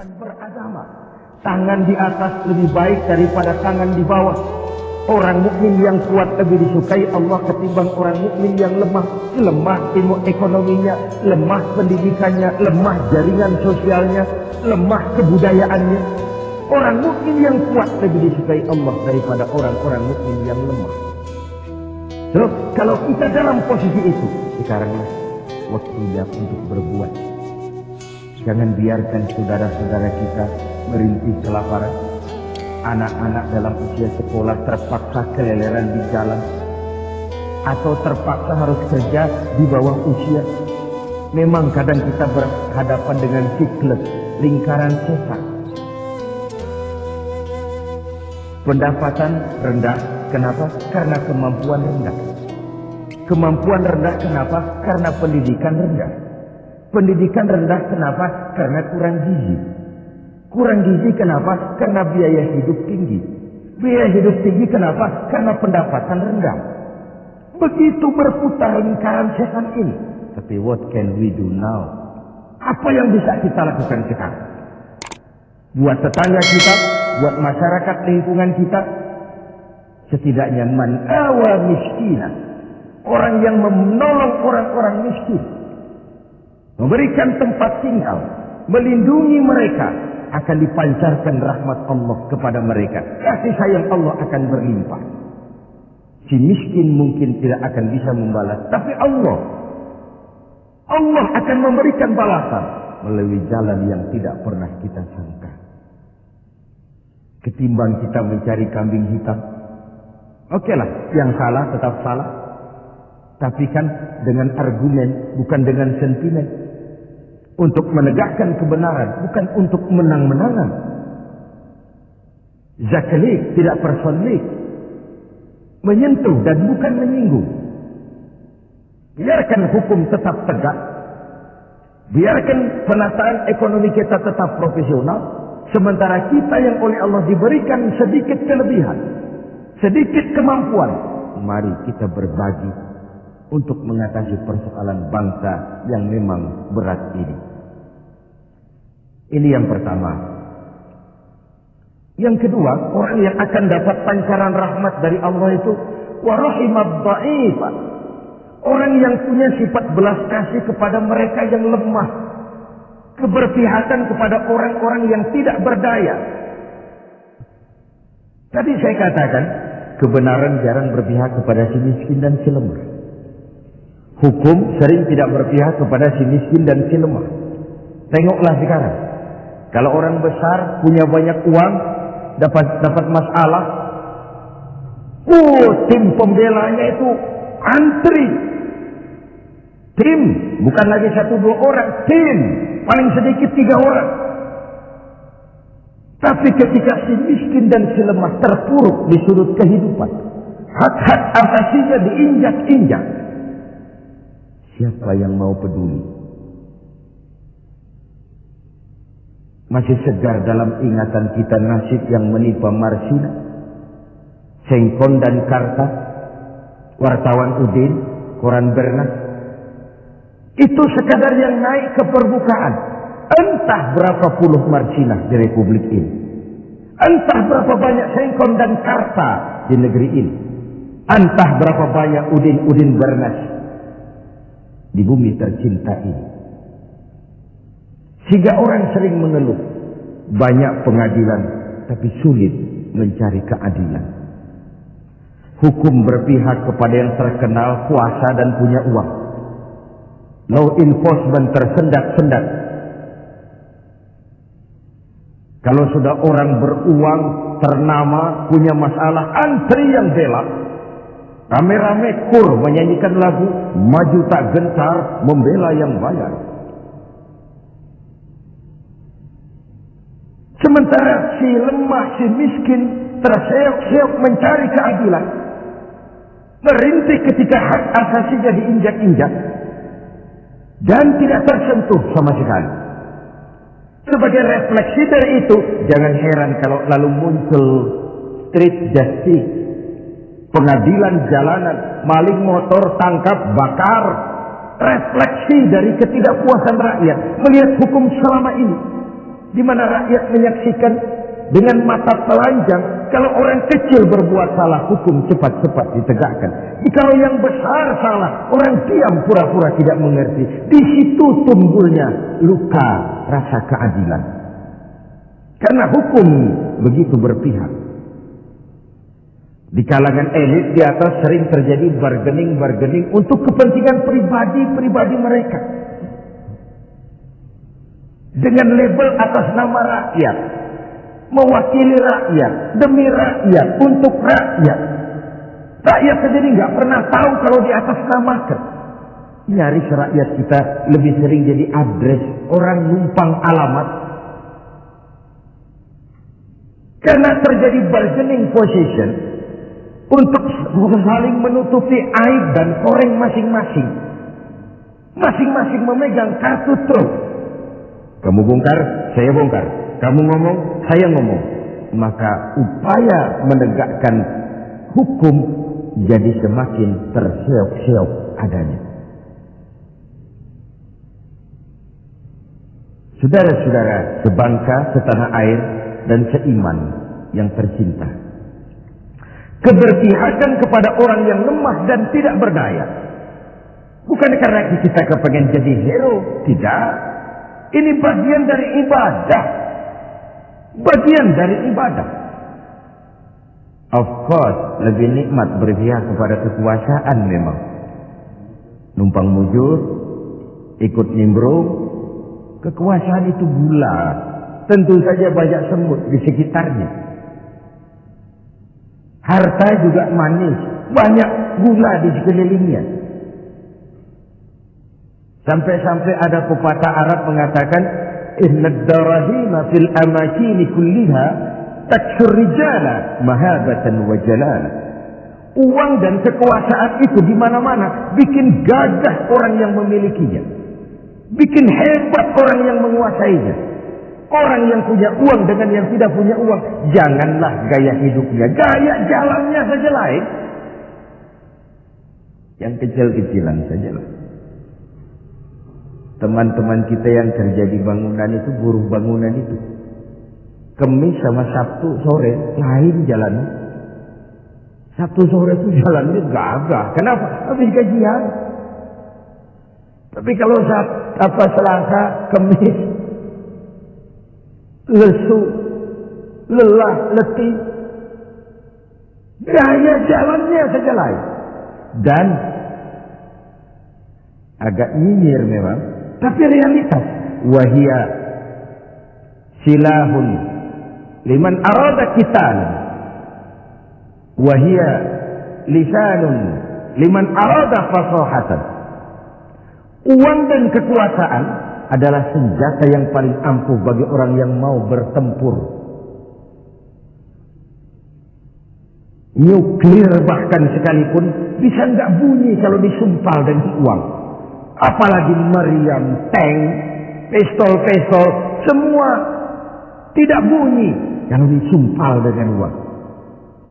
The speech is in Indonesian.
bukan beragama. Tangan di atas lebih baik daripada tangan di bawah. Orang mukmin yang kuat lebih disukai Allah ketimbang orang mukmin yang lemah. Lemah ilmu ekonominya, lemah pendidikannya, lemah jaringan sosialnya, lemah kebudayaannya. Orang mukmin yang kuat lebih disukai Allah daripada orang-orang mukmin yang lemah. So, kalau kita dalam posisi itu, sekaranglah waktunya untuk berbuat. Jangan biarkan saudara-saudara kita merintih kelaparan. Anak-anak dalam usia sekolah terpaksa keleleran di jalan, atau terpaksa harus kerja di bawah usia. Memang kadang kita berhadapan dengan siklus lingkaran setan. Pendapatan rendah, kenapa? Karena kemampuan rendah. Kemampuan rendah, kenapa? Karena pendidikan rendah. Pendidikan rendah, kenapa? Karena kurang gizi. Kurang gizi, kenapa? Karena biaya hidup tinggi. Biaya hidup tinggi, kenapa? Karena pendapatan rendah. Begitu berputar lingkaran setan ini. Tapi what can we do now? Apa yang bisa kita lakukan sekarang? Buat tetangga kita, buat masyarakat lingkungan kita, setidaknya man awa miskina, orang yang menolong orang-orang miskin, memberikan tempat tinggal, melindungi mereka, akan dipancarkan rahmat Allah kepada mereka. Kasih sayang Allah akan berlimpah. Si miskin mungkin tidak akan bisa membalas, tapi Allah akan memberikan balasan melalui jalan yang tidak pernah kita sangka. Ketimbang kita mencari kambing hitam, okelah, yang salah tetap salah, tapi kan dengan argumen, bukan dengan sentimen. Untuk menegakkan kebenaran, bukan untuk menang-menangan. Zakalik, tidak personalik. Menyentuh dan bukan menyinggung. Biarkan hukum tetap tegak. Biarkan penataan ekonomi kita tetap profesional. Sementara kita yang oleh Allah diberikan sedikit kelebihan, sedikit kemampuan, mari kita berbagi untuk mengatasi persoalan bangsa yang memang berat ini. Ini yang pertama. Yang kedua, orang yang akan dapat pancaran rahmat dari Allah itu warahimad dha'ifa. Orang yang punya sifat belas kasih kepada mereka yang lemah. Keberpihakan kepada orang-orang yang tidak berdaya. Tadi saya katakan, kebenaran jarang berpihak kepada si miskin dan si lemah. Hukum sering tidak berpihak kepada si miskin dan si lemah. Tengoklah sekarang. Kalau orang besar punya banyak uang, dapat masalah, tim pembelanya itu antri. Tim, bukan lagi 1-2 orang, tim, paling sedikit 3 orang. Tapi ketika si miskin dan si lemah terpuruk di sudut kehidupan, hak-hak asasinya diinjak-injak, siapa yang mau peduli? Masih segar dalam ingatan kita nasib yang menimpa Marsina, Sengkon dan Karta, wartawan Udin, koran Bernas. Itu sekadar yang naik ke permukaan. Entah berapa puluh Marsina di Republik ini. Entah berapa banyak Sengkon dan Karta di negeri ini. Entah berapa banyak Udin Bernas di bumi tercinta ini. Sehingga orang sering mengeluh, banyak pengadilan tapi sulit mencari keadilan. Hukum berpihak kepada yang terkenal, kuasa dan punya uang. Law enforcement tersendat-sendat. Kalau sudah orang beruang, ternama, punya masalah, antri yang bela. Rame-rame kur menyanyikan lagu, maju tak gentar, membela yang bayar. Sementara si lemah, si miskin terseok-seok mencari keadilan, merintih ketika hak asasinya diinjak-injak dan tidak tersentuh sama sekali. Sebagai refleksi dari itu, jangan heran kalau lalu muncul street justice, pengadilan jalanan, maling motor tangkap, bakar. Refleksi dari ketidakpuasan rakyat melihat hukum selama ini. di mana rakyat menyaksikan dengan mata telanjang kalau orang kecil berbuat salah, hukum cepat-cepat ditegakkan. Kalau yang besar salah, orang diam pura-pura tidak mengerti. Di situ tumbuhnya luka rasa keadilan. Karena hukum begitu berpihak. Di kalangan elit di atas sering terjadi bargaining untuk kepentingan pribadi mereka. Dengan label atas nama rakyat. Mewakili rakyat, demi rakyat, untuk rakyat. Rakyat sendiri nggak pernah tahu kalau di atas namakan. Nyaris rakyat kita lebih sering jadi address, orang numpang alamat. Karena terjadi bargaining position untuk saling menutupi aib dan koreng masing-masing. Masing-masing memegang kartu truf. Kamu bongkar, saya bongkar. Kamu ngomong, saya ngomong. Maka upaya menegakkan hukum jadi semakin terseok-seok adanya. Saudara-saudara sebangsa, setanah air, dan seiman yang tercinta. Keberpihakan kepada orang yang lemah dan tidak berdaya. Bukan karena kita kepengen jadi hero. Tidak. Ini bagian dari ibadah. Bagian dari ibadah. Of course, lebih nikmat berpihak kepada kekuasaan memang. Numpang mujur, ikut nimbrung. Kekuasaan itu gula. Tentu saja banyak semut di sekitarnya. Harta juga manis. Banyak gula di sekelilingnya. Sampai-sampai ada pepatah Arab mengatakan, Innad darahima fil amakini kulliha taksur rijala mahabatan wa jalala. Uang dan kekuasaan itu di mana-mana bikin gagah orang yang memilikinya. Bikin hebat orang yang menguasainya. Orang yang punya uang dengan yang tidak punya uang, janganlah gaya hidupnya, gaya jalannya saja lain. Yang kecil-kecilan sajalah. Teman-teman kita yang kerja di bangunan itu, buruh bangunan itu, Kemis sama Sabtu sore lain jalannya. Sabtu sore itu jalannya gagah. Kenapa? Habis gajian. Tapi kalau Selasa, Kemis, lesu, lelah, letih, gaya jalannya saja lain. Dan agak nyinyir memang, tapi realitas. Wahia silahun liman arada qitalan. Wahia lisanun liman arada fasahatan. Uang dan kekuasaan adalah senjata yang paling ampuh bagi orang yang mau bertempur. Nuklir bahkan sekalipun bisa nggak bunyi kalau disumpal dengan uang. Apalagi meriam, tank, pistol, semua tidak bunyi kalau disumpal dengan uang.